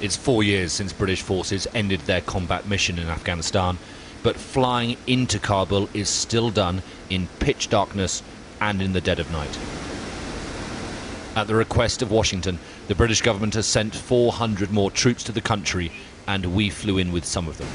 It's 4 years since British forces ended their combat mission in Afghanistan, but flying into Kabul is still done in pitch darkness and in the dead of night. At the request of Washington, the British government has sent 400 more troops to the country, and we flew in with some of them.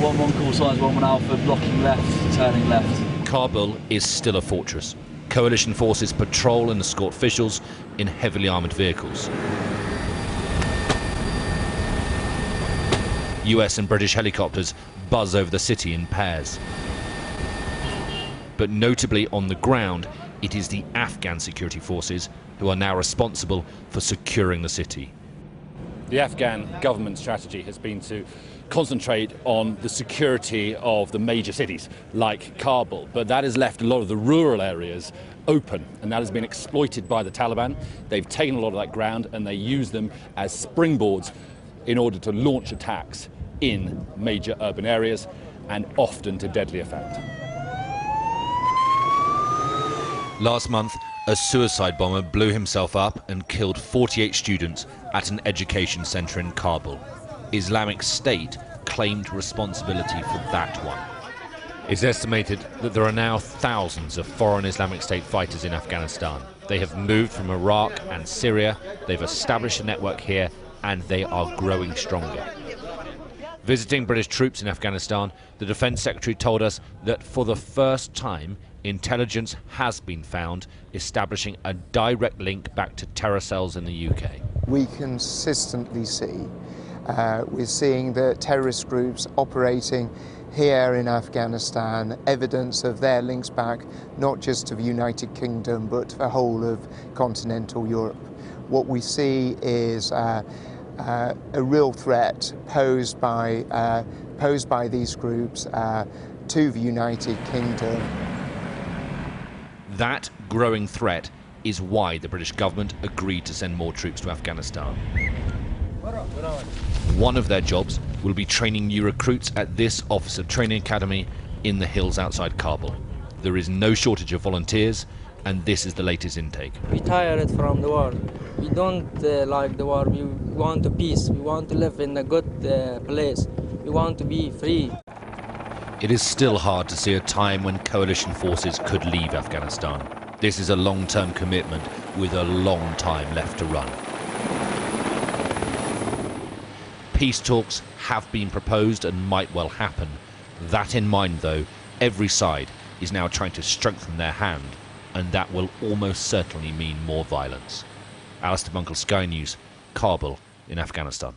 One call signs, 1 Alpha, blocking left, turning left. Kabul is still a fortress. Coalition forces patrol and escort officials in heavily armoured vehicles. US and British helicopters buzz over the city in pairs. But notably on the ground, it is the Afghan security forces who are now responsible for securing the city. The Afghan government strategy has been to concentrate on the security of the major cities like Kabul, but that has left a lot of the rural areas open, and that has been exploited by the Taliban. They've taken a lot of that ground and they use them as springboards in order to launch attacks in major urban areas, and often to deadly effect. Last month, a suicide bomber blew himself up and killed 48 students at an education centre in Kabul. Islamic State claimed responsibility for that one. It's estimated that there are now thousands of foreign Islamic State fighters in Afghanistan. They have moved from Iraq and Syria, they've established a network here, and they are growing stronger. Visiting British troops in Afghanistan, the Defence Secretary told us that for the first time, intelligence has been found establishing a direct link back to terror cells in the UK. We consistently see, we're seeing the terrorist groups operating here in Afghanistan, evidence of their links back not just to the United Kingdom but to the whole of continental Europe. What we see is a real threat posed by these groups to the United Kingdom. That growing threat is why the British government agreed to send more troops to Afghanistan. One of their jobs will be training new recruits at this officer training academy in the hills outside Kabul. There is no shortage of volunteers, and this is the latest intake. We're tired from the war. We don't like the war. We want peace. We want to live in a good place. We want to be free. It is still hard to see a time when coalition forces could leave Afghanistan. This is a long-term commitment with a long time left to run. Peace talks have been proposed and might well happen. That in mind, though, every side is now trying to strengthen their hand, and that will almost certainly mean more violence. Alistair Bunkle, Sky News, Kabul in Afghanistan.